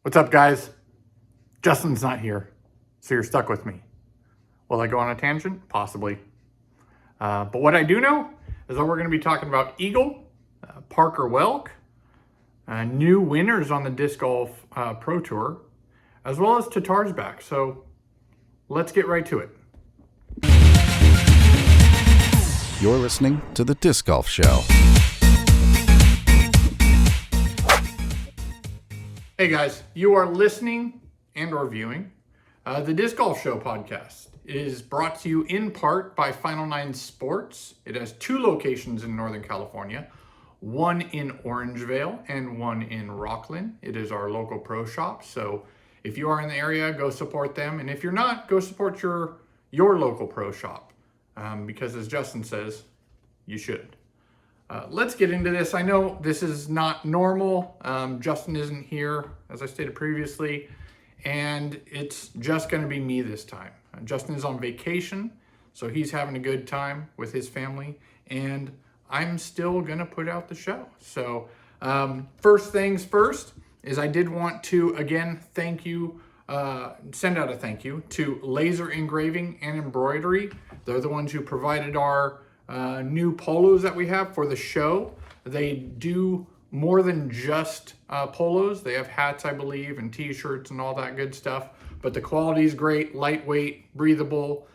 What's up, guys? Justin's not here, so you're stuck with me. Will I go on a tangent? Possibly. But what I do know is that we're going to be talking about Eagle, Parker Welck, new winners on the Disc Golf Pro Tour, as well as Tatar's back. So let's get right to it. You're listening to The Disc Golf Show. Hey guys, you are listening and or viewing the Disc Golf Show podcast. It is brought to you in part by Final Nine Sports. It has two locations in Northern California, one in Orangevale and one in Rocklin. It is our local pro shop. So if you are in the area, go support them. And if you're not, go support your local pro shop. Because as Justin says, you should. Let's get into this. I know this is not normal. Justin isn't here, as I stated previously, and it's just going to be me this time. Justin is on vacation, so he's having a good time with his family, and I'm still going to put out the show. So first things first is I did want to, again, send out a thank you to Laser Engraving and Embroidery. They're the ones who provided our new polos that we have for the show. They do more than just polos. They have hats, I believe, and t-shirts and all that good stuff. But the quality is great, lightweight, breathable,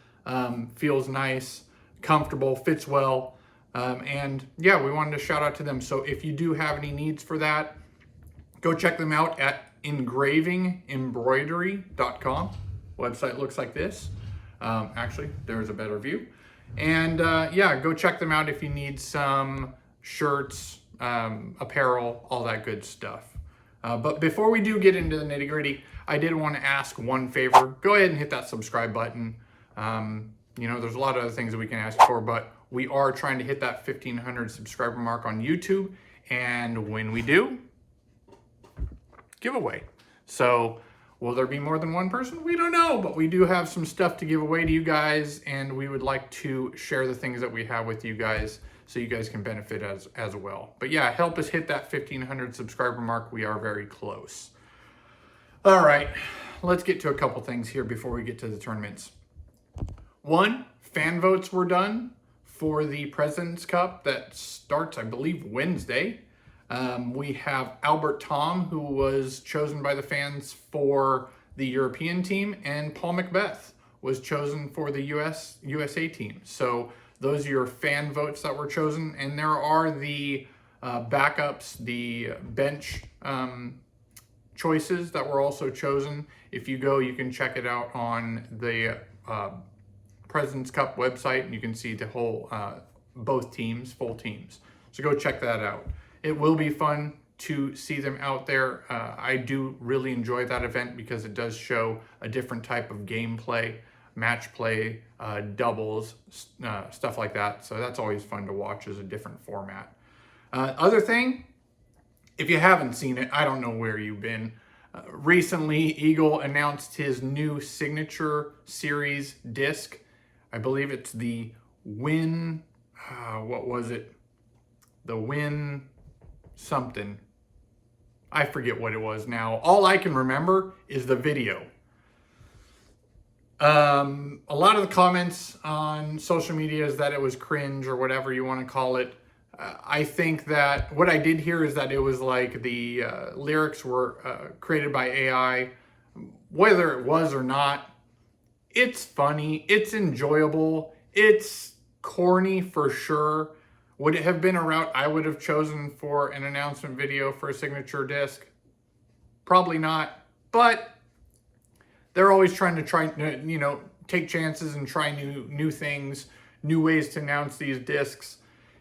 feels nice, comfortable, fits well. And yeah, we wanted to shout out to them. So if you do have any needs for that, go check them out at engravingembroidery.com. Website looks like this. Actually, there's a better view. And yeah, go check them out if you need some shirts, apparel, all that good stuff. But before we do get into the nitty gritty, I did want to ask one favor. Go ahead and hit that subscribe button. There's a lot of other things that we can ask for, but we are trying to hit that 1,500 subscriber mark on YouTube. And when we do, giveaway. So will there be more than one person? We don't know, but we do have some stuff to give away to you guys, and we would like to share the things that we have with you guys so you guys can benefit as well. But yeah, help us hit that 1,500 subscriber mark. We are very close. All right, let's get to a couple things here before we get to the tournaments. One, fan votes were done for the President's Cup that starts, I believe, Wednesday. We have Albert Tamm, who was chosen by the fans for the European team, and Paul McBeth was chosen for the USA team. So those are your fan votes that were chosen, and there are the backups, the bench choices that were also chosen. If you go, you can check it out on the President's Cup website, and you can see the whole both teams, full teams. So go check that out. It will be fun to see them out there. I do really enjoy that event because it does show a different type of gameplay, match play, doubles, stuff like that. So that's always fun to watch as a different format. Other thing, if you haven't seen it, I don't know where you've been. Recently, Eagle announced his new signature series disc. I believe it's the Win, what was it? The Win something. I forget what it was now. All I can remember is the video. A lot of the comments on social media is that it was cringe or whatever you want to call it. I think that what I did hear is that it was like the lyrics were created by AI. Whether it was or not, it's funny, it's enjoyable, it's corny for sure. Would it have been a route I would have chosen for an announcement video for a signature disc? Probably not, but they're always trying to take chances and try new things, new ways to announce these discs.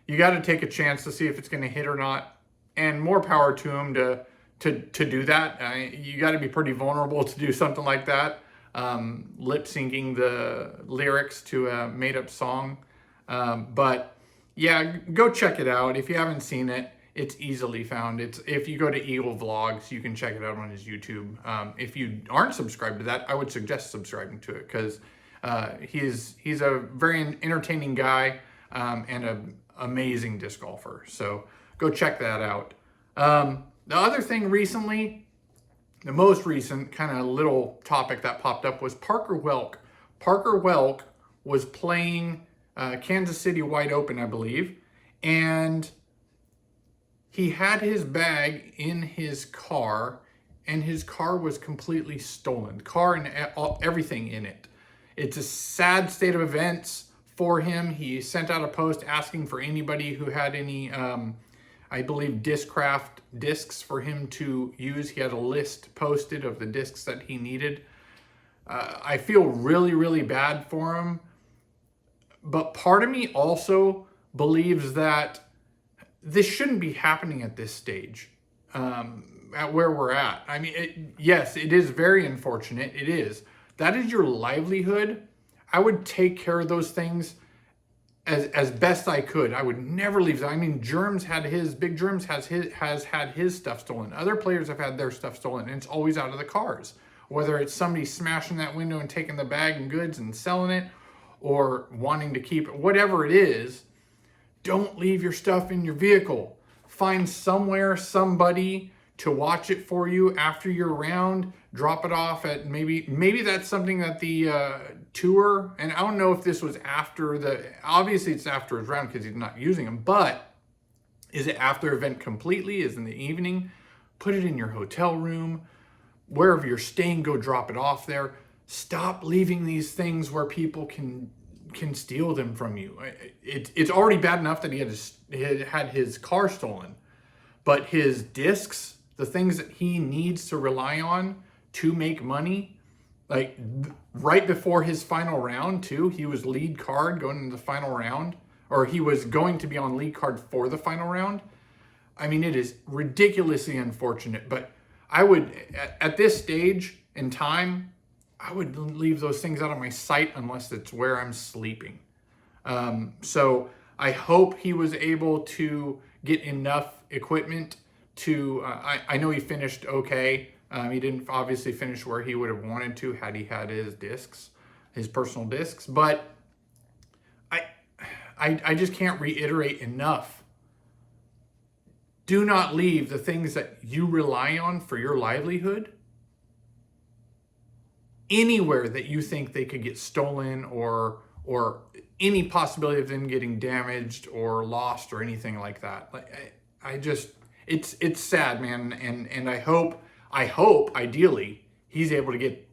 You got to take a chance to see if it's going to hit or not, and more power to them to do that. You got to be pretty vulnerable to do something like that, lip syncing the lyrics to a made up song, but. Yeah, go check it out. If you haven't seen it, it's easily found. If you go to Eagle Vlogs, you can check it out on his YouTube. If you aren't subscribed to that, I would suggest subscribing to it because he's a very entertaining guy and an amazing disc golfer. So go check that out. The other thing recently the most recent kind of little topic that popped up was Parker Welck. Parker Welck was playing Kansas City wide open, I believe, and he had his bag in his car, and his car was completely stolen. The car and everything in it. It's a sad state of events for him. He sent out a post asking for anybody who had any, I believe, Discraft discs for him to use. He had a list posted of the discs that he needed. I feel really, really bad for him. But part of me also believes that this shouldn't be happening at this stage, at where we're at. I mean, yes, it is very unfortunate. It is. That is your livelihood. I would take care of those things as best I could. I would never leave. I mean, Big Germs has had his stuff stolen. Other players have had their stuff stolen, and it's always out of the cars. Whether it's somebody smashing that window and taking the bag and goods and selling it, or wanting to keep it, whatever it is, don't leave your stuff in your vehicle. Find somebody to watch it for you after your round. Drop it off at maybe that's something that the tour, and I don't know if this was obviously it's after his round because he's not using them, but is it after event completely? Is it in the evening? Put it in your hotel room. Wherever you're staying, go drop it off there. Stop leaving these things where people can steal them from you. It's already bad enough that he had his car stolen, but his discs, the things that he needs to rely on to make money, like right before his final round too, he was lead card going into the final round, or he was going to be on lead card for the final round. I mean, it is ridiculously unfortunate, but I would, at this stage in time, I would leave those things out of my sight unless it's where I'm sleeping. So I hope he was able to get enough equipment to, I know he finished okay. He didn't obviously finish where he would have wanted to had he had his discs, his personal discs, but I just can't reiterate enough. Do not leave the things that you rely on for your livelihood anywhere that you think they could get stolen or any possibility of them getting damaged or lost or anything like that. Like it's sad, man. And I hope ideally he's able to get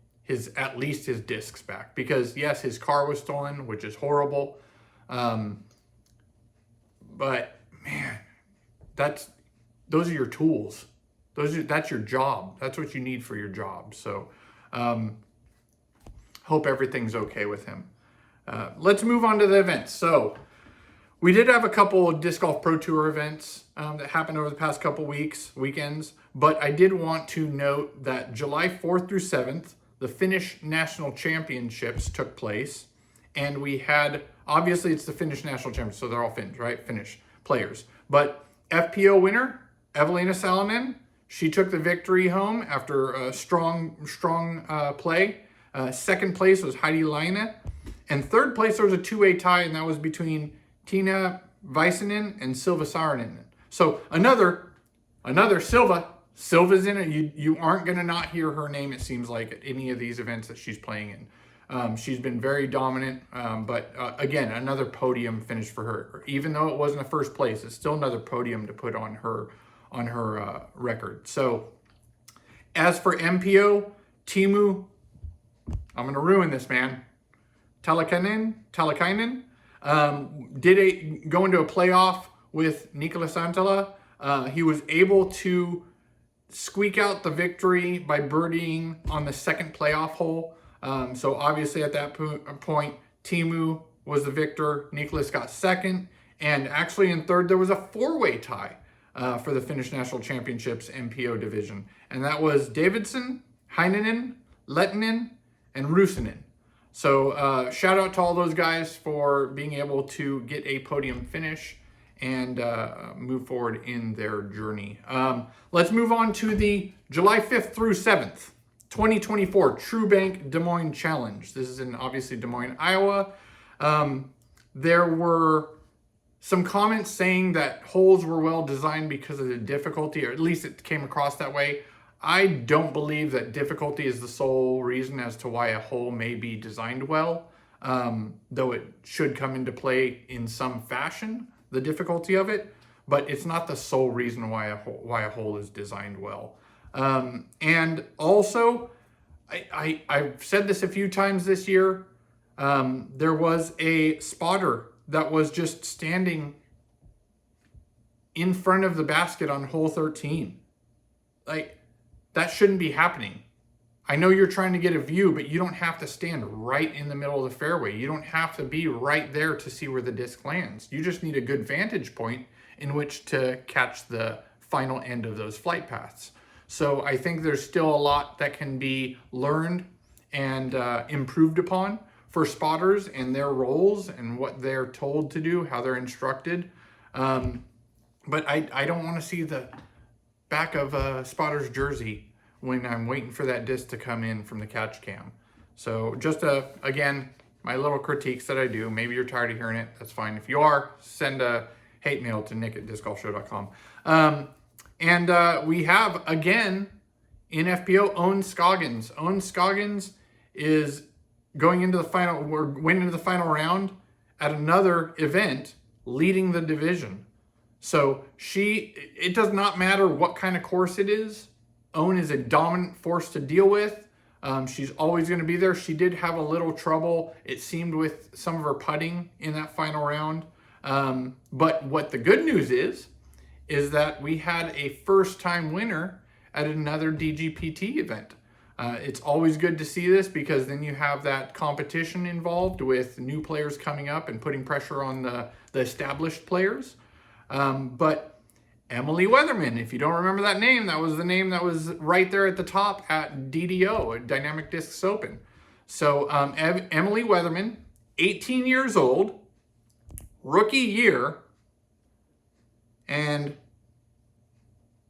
at least his discs back, because yes, his car was stolen, which is horrible. But man, those are your tools. That's your job. That's what you need for your job. So, hope everything's okay with him. Let's move on to the events. So we did have a couple of Disc Golf Pro Tour events that happened over the past couple weekends, but I did want to note that July 4th through 7th, the Finnish National Championships took place, and we had, obviously it's the Finnish National Championships, so they're all Finns, right? Finnish players. But FPO winner, Evelina Salonen, she took the victory home after a strong play. Second place was Heidi Laine. And third place, there was a two-way tie, and that was between Tina Väisänen and Silva Saarinen. So another Silva's in it. You aren't going to not hear her name, it seems like, at any of these events that she's playing in. She's been very dominant, but again, another podium finish for her. Even though it wasn't a first place, it's still another podium to put on her record. So as for MPO, Teemu, I'm going to ruin this, man. Talakainen did go into a playoff with Nicolas Antala. He was able to squeak out the victory by birdieing on the second playoff hole. So obviously at that point, Teemu was the victor. Nicolas got second. And actually in third, there was a four-way tie for the Finnish National Championships MPO division. And that was Davidson, Heinonen, Lettinen, and Ruusinen. So shout out to all those guys for being able to get a podium finish and move forward in their journey. Let's move on to the July 5th through 7th, 2024 TruBank Des Moines Challenge. This is in obviously Des Moines, Iowa. There were some comments saying that holes were well designed because of the difficulty, or at least it came across that way. I don't believe that difficulty is the sole reason as to why a hole may be designed well, though it should come into play in some fashion, the difficulty of it, but it's not the sole reason why a hole is designed well. And also, I've said this a few times this year, there was a spotter that was just standing in front of the basket on hole 13. Like, that shouldn't be happening. I know you're trying to get a view, but you don't have to stand right in the middle of the fairway. You don't have to be right there to see where the disc lands. You just need a good vantage point in which to catch the final end of those flight paths. So I think there's still a lot that can be learned and improved upon for spotters and their roles and what they're told to do, how they're instructed. But I don't want to see the back of a spotter's jersey when I'm waiting for that disc to come in from the catch cam. So just again, my little critiques that I do. Maybe you're tired of hearing it. That's fine. If you are, send a hate mail to nick@discgolfshow.com. And we have, again, in FPO, Owen Scoggins. Owen Scoggins is going into the final, went into the final round at another event, leading the division. So it does not matter what kind of course it is. Owen is a dominant force to deal with. She's always going to be there. She did have a little trouble, it seemed, with some of her putting in that final round. But what the good news is that we had a first-time winner at another DGPT event. It's always good to see this because then you have that competition involved with new players coming up and putting pressure on the established players. But Emily Weatherman, if you don't remember that name, that was the name that was right there at the top at DDO, at Dynamic Discs Open. So Emily Weatherman, 18 years old, rookie year, and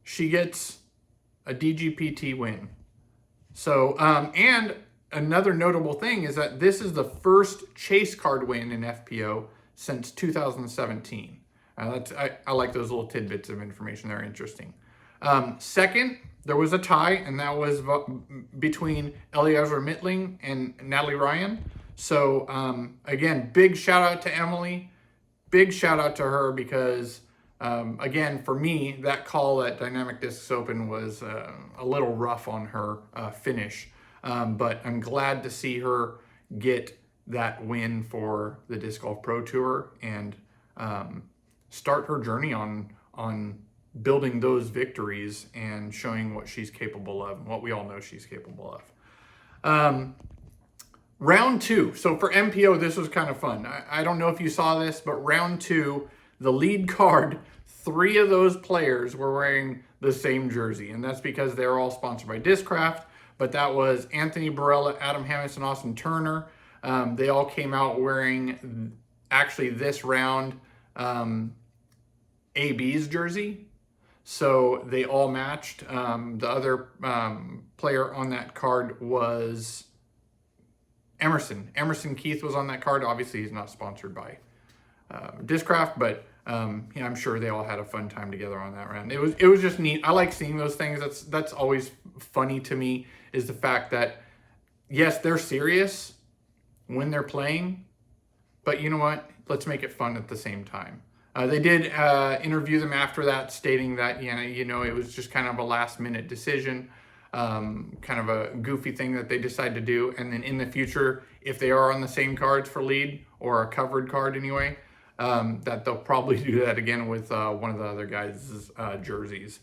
she gets a DGPT win. So, and another notable thing is that this is the first chase card win in FPO since 2017. I like those little tidbits of information. They're interesting. Second, there was a tie, and that was between Eliezer Mittling and Natalie Ryan. So, again, big shout out to Emily. Big shout out to her because, again, for me, that call at Dynamic Discs Open was a little rough on her finish. But I'm glad to see her get that win for the Disc Golf Pro Tour and start her journey on building those victories and showing what she's capable of and what we all know she's capable of. Round two. So for MPO, this was kind of fun. I don't know if you saw this, but round two, the lead card, 3 of those players were wearing the same jersey. And that's because they're all sponsored by Discraft. But that was Anthony Barella, Adam Hammis, and Austin Turner. They all came out wearing, actually this round, AB's jersey. So they all matched. The other player on that card was Emerson. Emerson Keith was on that card. Obviously, he's not sponsored by Discraft, but I'm sure they all had a fun time together on that round. It was just neat. I like seeing those things. That's always funny to me, is the fact that, yes, they're serious when they're playing, but you know what? Let's make it fun at the same time. They did interview them after that, stating that it was just kind of a last-minute decision, kind of a goofy thing that they decided to do. And then in the future, if they are on the same cards for lead, or a covered card anyway, that they'll probably do that again with one of the other guys' jerseys.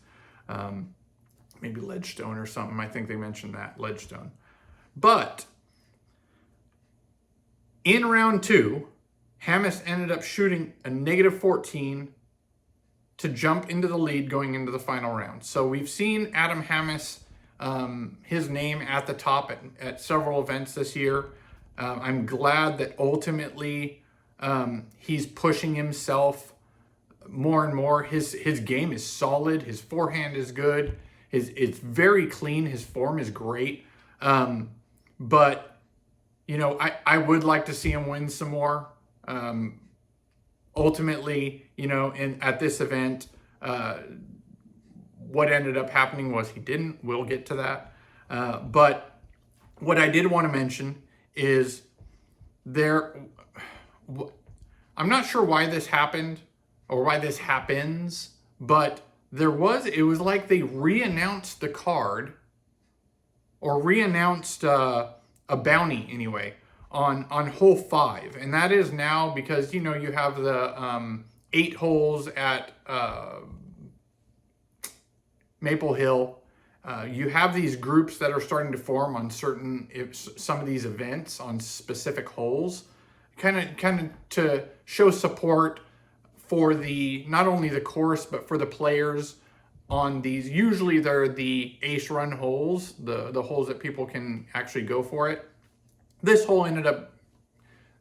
Maybe Ledgestone or something. I think they mentioned that, Ledgestone. But in round two, Hammis ended up shooting a -14 to jump into the lead going into the final round. So we've seen Adam Hammis, his name at the top at several events this year. I'm glad that ultimately he's pushing himself more and more. His game is solid. His forehand is good. It's very clean. His form is great. But, I would like to see him win some more. Ultimately, at this event, what ended up happening was he didn't. We'll get to that. But what I did want to mention is I'm not sure why this happened or why this happens, but it was like they re-announced the card, or re-announced a bounty anyway, on hole 5. And that is now because, you have the 8 holes at Maple Hill. You have these groups that are starting to form on some of these events on specific holes, kind of to show support for not only the course, but for the players on these. Usually they're the ace run holes, the holes that people can actually go for it. This hole ended up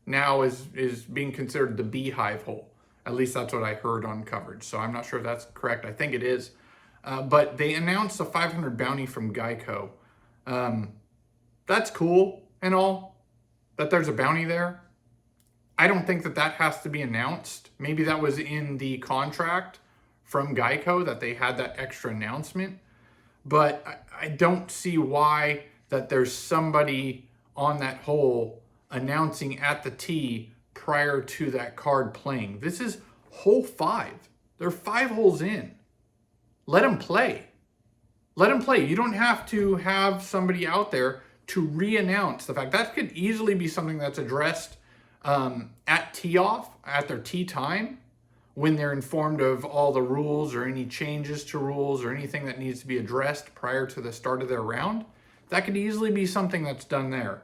now is being considered the beehive hole. At least that's what I heard on coverage. So I'm not sure if that's correct. I think it is. But they announced a 500 bounty from Geico. That's cool and all, that there's a bounty there. I don't think that has to be announced. Maybe that was in the contract from Geico that they had that extra announcement. But I don't see why that there's somebody on that hole announcing at the tee prior to that card playing. This is hole 5. They're 5 holes in. Let them play. Let them play. You don't have to have somebody out there to re-announce the fact. That could easily be something that's addressed at tee off, at their tee time, when they're informed of all the rules or any changes to rules or anything that needs to be addressed prior to the start of their round. That could easily be something that's done there.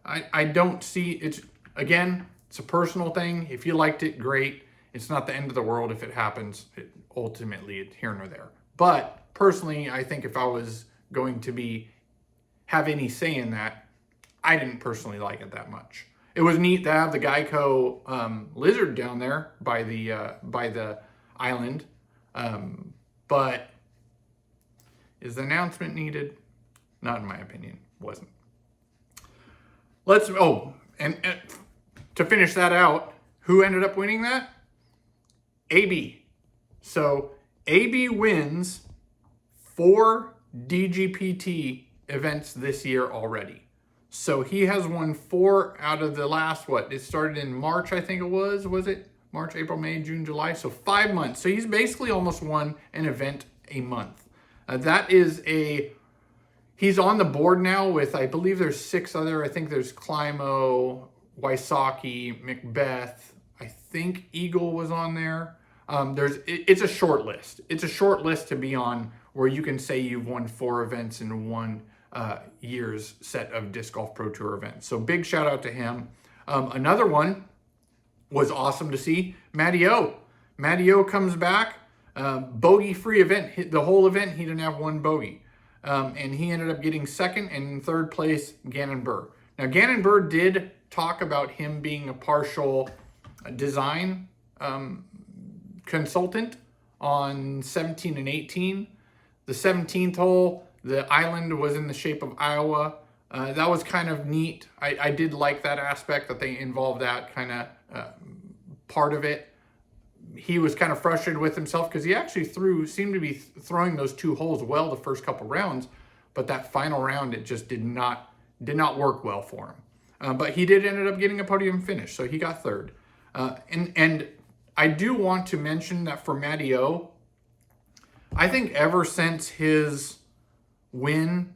I don't see it's a personal thing. If you liked it, great. It's not the end of the world if it happens. Ultimately, it's here nor there. But personally, I think if I was going to have any say in that, I didn't personally like it that much. It was neat to have the Geico lizard down there by the island, but is the announcement needed? Not in my opinion. Wasn't. And to finish that out, who ended up winning that? AB. So AB wins 4 DGPT events this year already. So he has won 4 out of the last, it started in March, I think it was it? March, April, May, June, July. So 5 months. So he's basically almost won an event a month. He's on the board now with, I believe there's 6 other, I think there's Climo, Wysocki, McBeth, I think Eagle was on there. It's a short list. It's a short list to be on where you can say you've won 4 events in 1 year's set of Disc Golf Pro Tour events. So big shout out to him. Another one was awesome to see. Matty O. Matty O comes back, bogey-free event. The whole event, he didn't have 1 bogey. And he ended up getting 2nd, and in 3rd place, Gannon Burr. Now, Gannon Burr did talk about him being a partial design consultant on 17 and 18. The 17th hole, the island was in the shape of Iowa. That was kind of neat. I did like that aspect that they involved that kind of part of it. He was kind of frustrated with himself because he actually seemed to be throwing those 2 holes well the first couple rounds, but that final round it just did not work well for him. But he did ended up getting a podium finish, so he got 3rd. And I do want to mention that for Matty O, I think ever since his win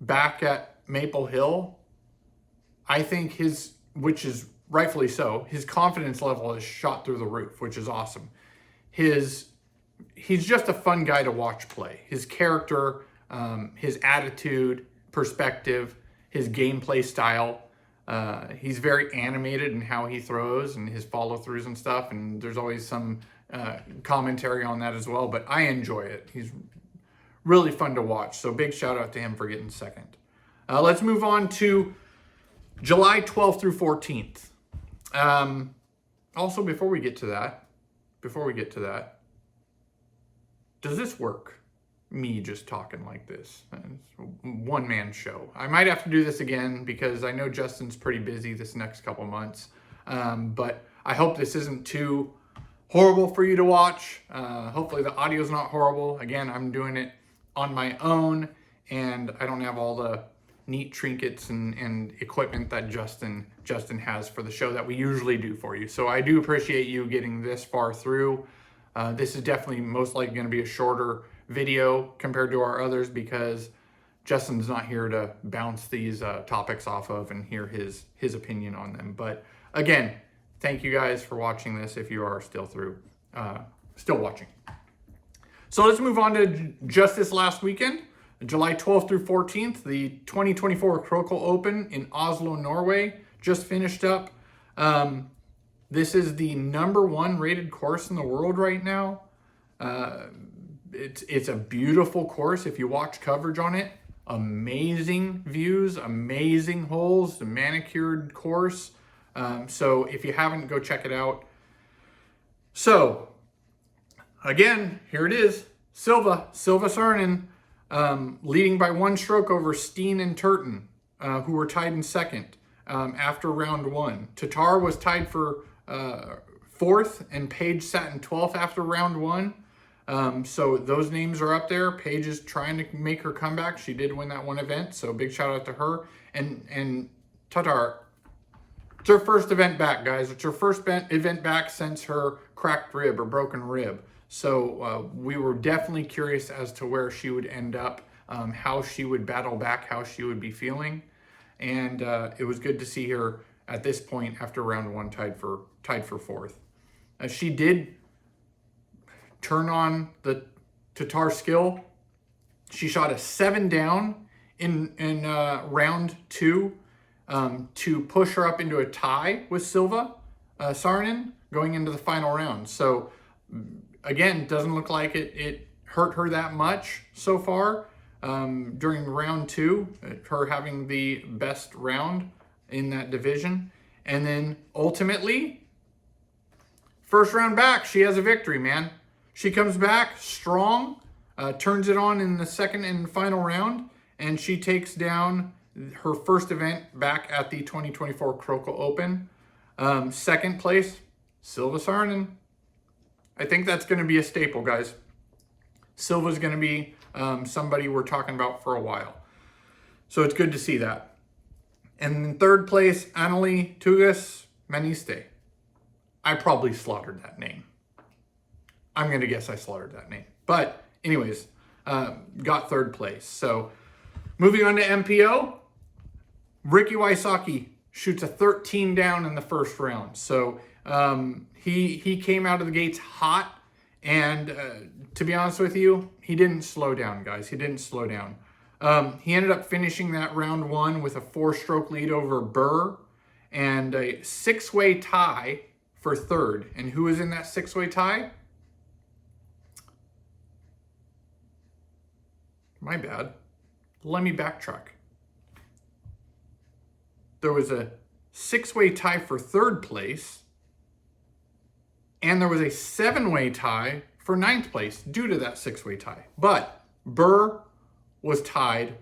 back at Maple Hill, I think which is rightfully so, his confidence level has shot through the roof, which is awesome. He's just a fun guy to watch play. His character, his attitude, perspective, his gameplay style. He's very animated in how he throws and his follow-throughs and stuff, and there's always some commentary on that as well, but I enjoy it. He's really fun to watch, so big shout out to him for getting 2nd. Let's move on to July 12th through 14th. Also, before we get to that, does this work? Me just talking like this. It's a one-man show. I might have to do this again because I know Justin's pretty busy this next couple months. But I hope this isn't too horrible for you to watch. Hopefully the audio is not horrible. Again, I'm doing it on my own, and I don't have all the neat trinkets and equipment that Justin has for the show that we usually do for you. So I do appreciate you getting this far through. This is definitely most likely going to be a shorter video compared to our others because Justin's not here to bounce these topics off of and hear his opinion on them. But again, thank you guys for watching this if you are still watching. So let's move on to just this last weekend, July 12th through 14th, the 2024 Krokhol Open in Oslo, Norway, just finished up. This is the #1 rated course in the world right now. It's a beautiful course. If you watch coverage on it, amazing views, amazing holes, a manicured course. So if you haven't, go check it out. So again, here it is. Silva Saarinen, leading by 1 stroke over Steen and Turton, who were tied in second after round 1. Tatar was tied for 4th, and Paige sat in 12th after round 1. So those names are up there. Paige is trying to make her comeback. She did win that one event, so big shout out to her. And Tatar, it's her first event back, guys. It's her first event back since her cracked rib or broken rib. So we were definitely curious as to where she would end up, how she would battle back, how she would be feeling. And it was good to see her at this point after round 1 tied for 4th. She did turn on the Tatar skill. She shot a 7 down in round 2 to push her up into a tie with Silva Saarinen going into the final round. So again, doesn't look like it hurt her that much so far during round 2, her having the best round in that division. And then ultimately, first round back, she has a victory, man. She comes back strong, turns it on in the second and final round, and she takes down her first event back at the 2024 Krokhol Open. Second place, Silva Saarinen. I think that's going to be a staple, guys. Silva's going to be somebody we're talking about for a while. So it's good to see that. And in third place, Anneli Tugas Maniste. I probably slaughtered that name. I'm going to guess I slaughtered that name. But anyways, got third place. So moving on to MPO, Ricky Wysocki shoots a 13 down in the first round. So he came out of the gates hot. And to be honest with you, he didn't slow down, guys. He didn't slow down. He ended up finishing that round 1 with a 4-stroke lead over Burr and a 6-way tie for third. And who was in that 6-way tie? My bad. Let me backtrack. There was a 6-way tie for third place, and there was a 7-way tie for 9th place due to that 6-way tie. But Burr was tied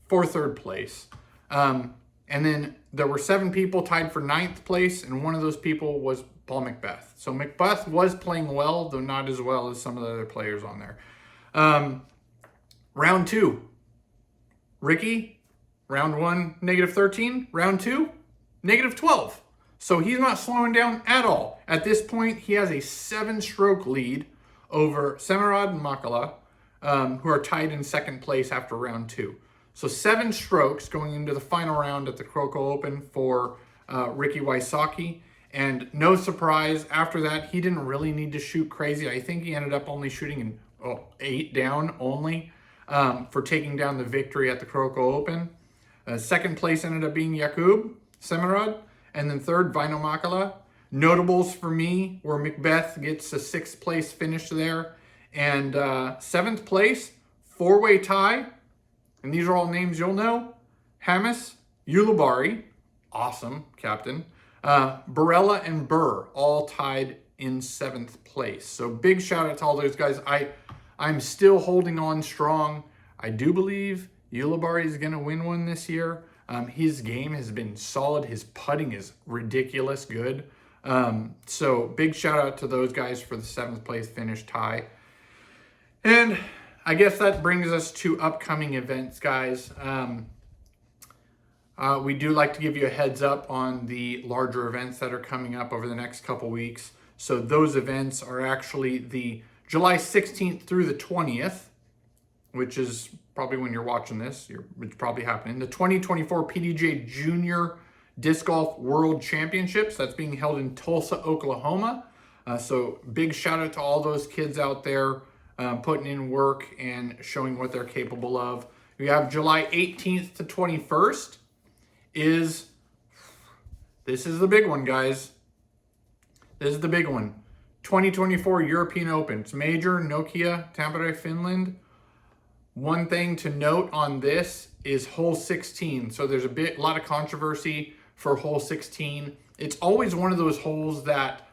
for third place. And then there were 7 people tied for 9th place, and one of those people was Paul McBeth. So McBeth was playing well, though not as well as some of the other players on there. Round 2, Ricky, round 1, -13. Round 2, -12. So he's not slowing down at all. At this point, he has a 7-stroke lead over Semerad and Makala, who are tied in second place after round 2. So 7 strokes going into the final round at the Krokhol Open for Ricky Wysocki. And no surprise, after that, he didn't really need to shoot crazy. I think he ended up only shooting in 8 down only for taking down the victory at the Krokhol Open. Second place ended up being Jakub Semerad. And then third, Vaino Makala. Notables for me were McBeth gets a 6th place finish there. And 7th place, 4-way tie. And these are all names you'll know. Hamas, Ulibarri, awesome captain. Barella and Burr all tied in 7th place. So big shout out to all those guys. I'm still holding on strong. I do believe Ulibarri is going to win one this year. His game has been solid. His putting is ridiculous good. So big shout out to those guys for the 7th place finish tie. And I guess that brings us to upcoming events, guys. We do like to give you a heads up on the larger events that are coming up over the next couple weeks. So those events are actually the July 16th through the 20th, which is probably when you're watching this, it's probably happening. The 2024 PDGA Junior Disc Golf World Championships, that's being held in Tulsa, Oklahoma. So big shout out to all those kids out there putting in work and showing what they're capable of. We have July 18th to 21st. This is the big one, guys. This is the big one. 2024 European Open. It's major, Nokia, Tampere, Finland. One thing to note on this is hole 16. So there's a lot of controversy for hole 16. It's always one of those holes that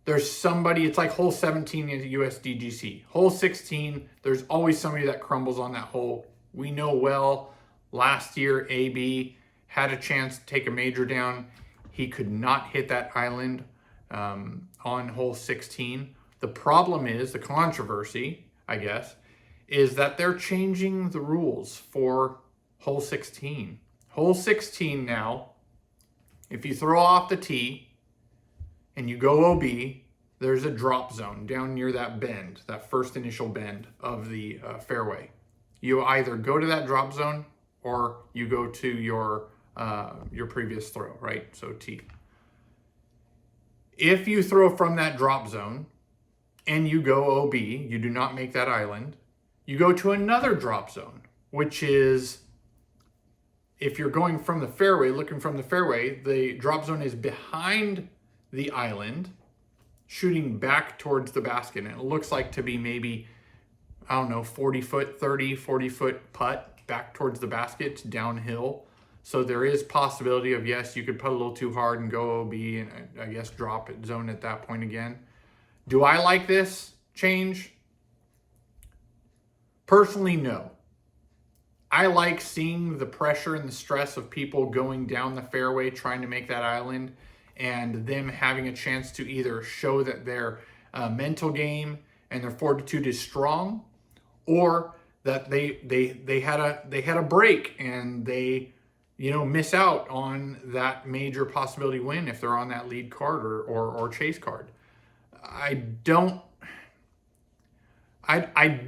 there's somebody, it's like hole 17 in the USDGC. Hole 16, there's always somebody that crumbles on that hole. We know well, last year AB had a chance to take a major down. He could not hit that island on hole 16. The problem is, the controversy, I guess, is that they're changing the rules for hole 16. Hole 16 now, if you throw off the tee and you go OB, there's a drop zone down near that bend, that first initial bend of the fairway. You either go to that drop zone or you go to your previous throw, right? So tee. If you throw from that drop zone and you go OB, you do not make that island, you go to another drop zone, which is, if you're going from the fairway, looking from the fairway, the drop zone is behind the island, shooting back towards the basket. And it looks like to be maybe, I don't know, 40 foot putt back towards the basket. It's downhill. So there is possibility of, yes, you could put a little too hard and go OB and I guess drop it zone at that point again. Do I like this change? Personally, no. I like seeing the pressure and the stress of people going down the fairway trying to make that island, and them having a chance to either show that their mental game and their fortitude is strong, or that they had a break and they miss out on that major possibility win if they're on that lead card or chase card.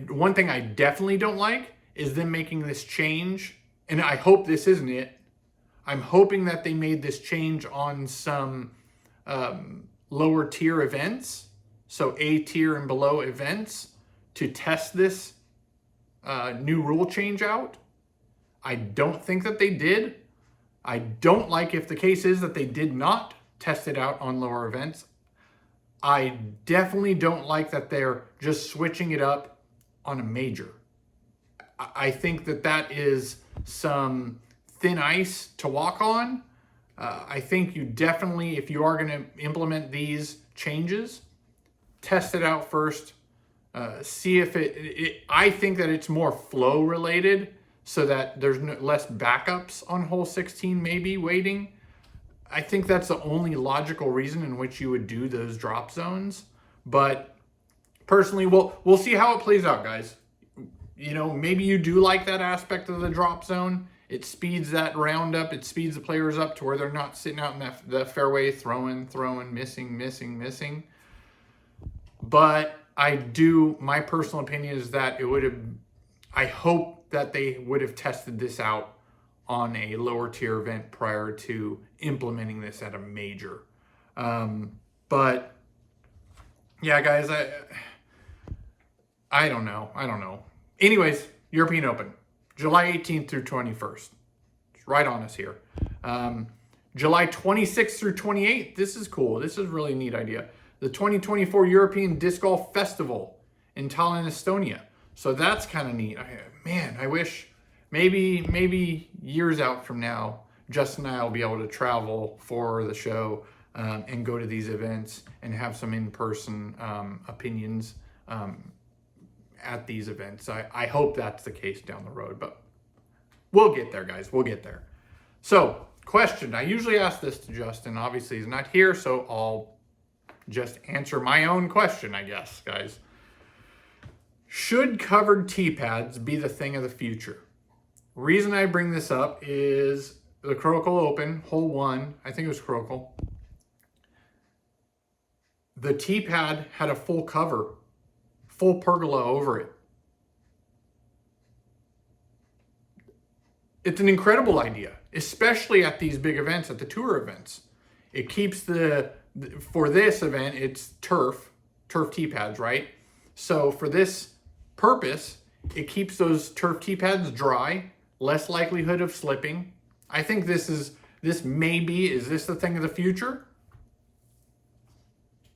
One thing I definitely don't like is them making this change, and I hope this isn't it. I'm hoping that they made this change on some lower tier events, so A tier and below events, to test this new rule change out. I don't think that they did. I don't like if the case is that they did not test it out on lower events. I definitely don't like that they're just switching it up on a major. I think that is some thin ice to walk on. I think you definitely, if you are going to implement these changes, test it out first. See if I think that it's more flow related, so that there's less backups on hole 16 maybe waiting. I think that's the only logical reason in which you would do those drop zones. But personally, we'll see how it plays out, guys. Maybe you do like that aspect of the drop zone. It speeds that round up. It speeds the players up to where they're not sitting out in the fairway throwing, missing. But my personal opinion is that I hope that they would have tested this out on a lower tier event prior to implementing this at a major. But yeah, guys, I don't know. Anyways, European Open, July 18th through 21st. It's right on us here. July 26th through 28th. This is cool. This is a really neat idea. The 2024 European Disc Golf Festival in Tallinn, Estonia. So that's kind of neat. I wish maybe years out from now, Justin and I will be able to travel for the show and go to these events and have some in-person opinions at these events. I hope that's the case down the road, but we'll get there, guys. We'll get there. So question. I usually ask this to Justin. Obviously, he's not here, so I'll just answer my own question, I guess, guys. Should covered tee pads be the thing of the future? Reason I bring this up is the Krokhol Open, hole 1, I think it was Krokhol. The tee pad had a full cover, full pergola over it. It's an incredible idea, especially at these big events, at the tour events. It keeps for this event, it's turf tee pads, right? So for this purpose, it keeps those turf tee pads dry, less likelihood of slipping. I think is this the thing of the future?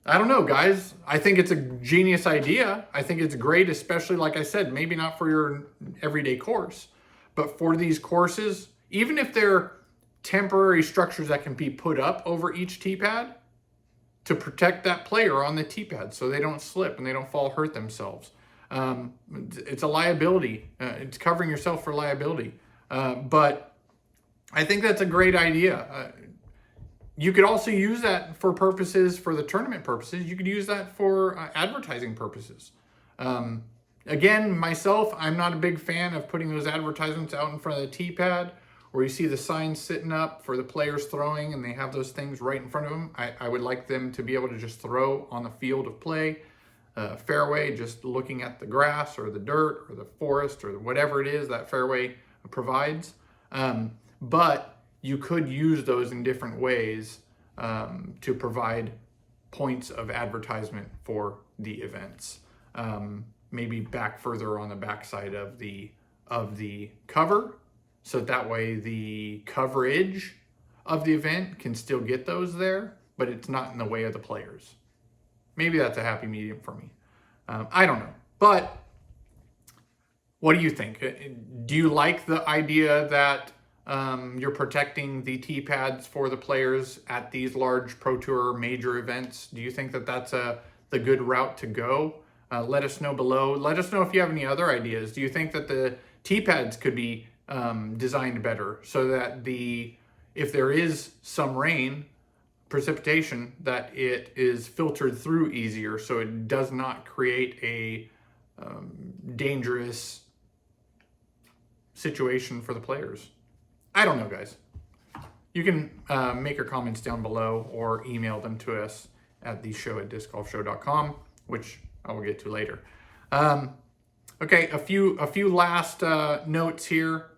I don't know, guys. I think it's a genius idea. I think it's great, especially, like I said, maybe not for your everyday course, but for these courses, even if they're temporary structures that can be put up over each tee pad to protect that player on the tee pad so they don't slip and they don't fall, hurt themselves. It's a liability. It's covering yourself for liability. But I think that's a great idea. You could also use that for the tournament purposes. You could use that for advertising purposes. Again, myself, I'm not a big fan of putting those advertisements out in front of the tee pad where you see the signs sitting up for the players throwing and they have those things right in front of them. I would like them to be able to just throw on the field of play, fairway, just looking at the grass or the dirt or the forest or whatever it is that fairway provides. But you could use those in different ways to provide points of advertisement for the events. Maybe back further on the backside of the cover, so that way the coverage of the event can still get those there, but it's not in the way of the players. Maybe that's a happy medium for me. I don't know, but what do you think? Do you like the idea that you're protecting the tee pads for the players at these large Pro Tour major events? Do you think that that's the good route to go? Let us know below. Let us know if you have any other ideas. Do you think that the tee pads could be designed better so that if there is some rain, precipitation, that it is filtered through easier so it does not create a dangerous situation for the players? I don't know, guys. You can make your comments down below or email them to us at theshow@discgolfshow.com, which I will get to later. Okay, a few last notes here.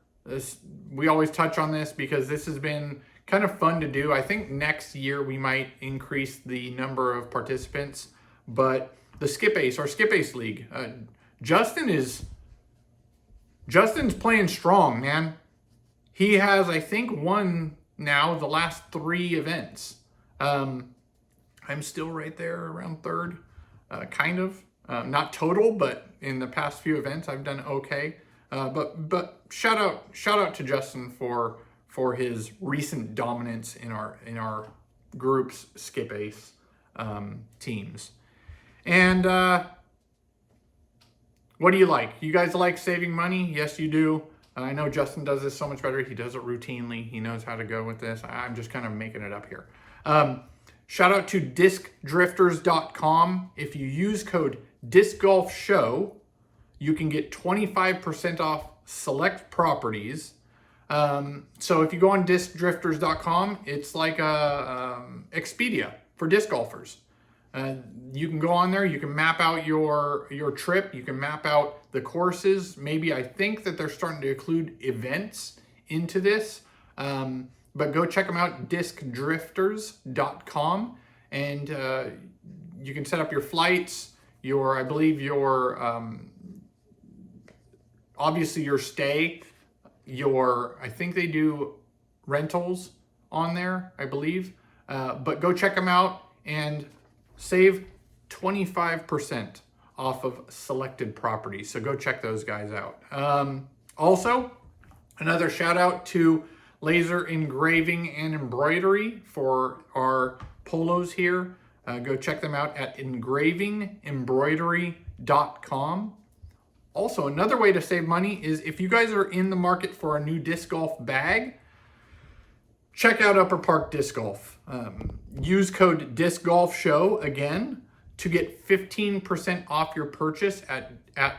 We always touch on this because this has been kind of fun to do. I think next year we might increase the number of participants, but the SkipAce, our SkipAce League, Justin's playing strong, man. He has, I think, won now the last 3 events. I'm still right there around 3rd, kind of. Not total, but in the past few events, I've done okay. But shout out to Justin for his recent dominance in our group's SkipAce teams. And what do you like? You guys like saving money? Yes, you do. I know Justin does this so much better. He does it routinely. He knows how to go with this. I'm just kind of making it up here. Shout out to discdrifters.com. If you use code DiscGolfShow, you can get 25% off select properties. So if you go on discdrifters.com, it's like a Expedia for disc golfers. You can go on there, you can map out your trip, you can map out the courses. Maybe I think that they're starting to include events into this. But go check them out, discdrifters.com, and you can set up your flights, obviously your stay, I think they do rentals on there, I believe. But go check them out and save 25% off of selected properties. So go check those guys out. Also, another shout out to Laser Engraving and Embroidery for our polos here. Go check them out at engravingembroidery.com. Also, another way to save money is if you guys are in the market for a new disc golf bag, check out Upper Park Disc Golf. Use code Disc Golf Show again to get 15% off your purchase at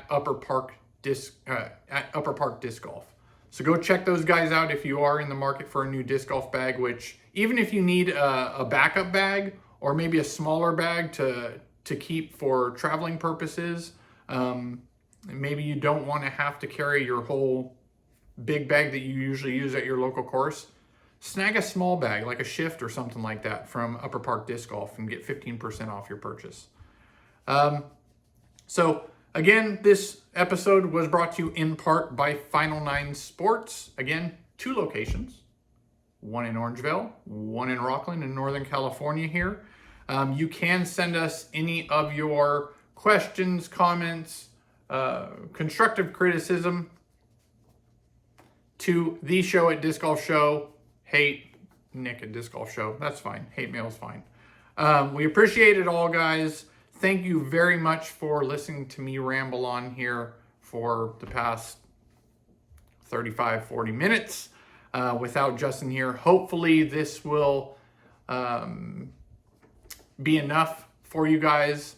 Upper Park Disc Golf. So go check those guys out if you are in the market for a new disc golf bag, which even if you need a backup bag or maybe a smaller bag to keep for traveling purposes, maybe you don't want to have to carry your whole big bag that you usually use at your local course, snag a small bag like a Shift or something like that from Upper Park Disc Golf and get 15% off your purchase. So again, this episode was brought to you in part by Final Nine Sports. Again, 2 locations, one in Orangevale, one in Rocklin in Northern California here. You can send us any of your questions, comments, constructive criticism to the show at Disc Golf Show. Hate Nick at Disc Golf Show. That's fine. Hate mail is fine. We appreciate it all, guys. Thank you very much for listening to me ramble on here for the past 35, 40 minutes without Justin here. Hopefully this will be enough for you guys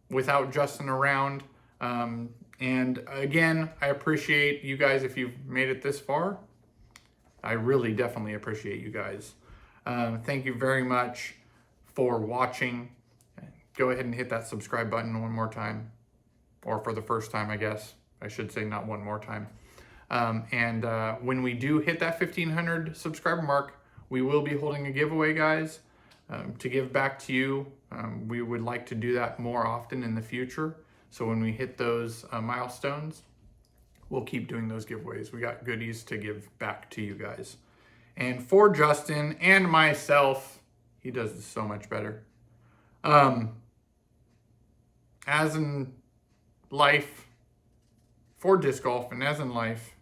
without Justin around. And again, I appreciate you guys if you've made it this far. I really definitely appreciate you guys. Thank you very much for watching. Go ahead and hit that subscribe button one more time, or for the first time, I guess. I should say not one more time. And when we do hit that 1,500 subscriber mark, we will be holding a giveaway, guys, to give back to you. We would like to do that more often in the future. So when we hit those milestones, we'll keep doing those giveaways. We got goodies to give back to you guys. And for Justin and myself, he does this so much better. As in life, for disc golf and as in life,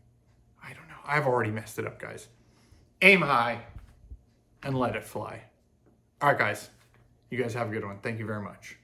I don't know. I've already messed it up, guys. Aim high and let it fly. All right, guys. You guys have a good one. Thank you very much.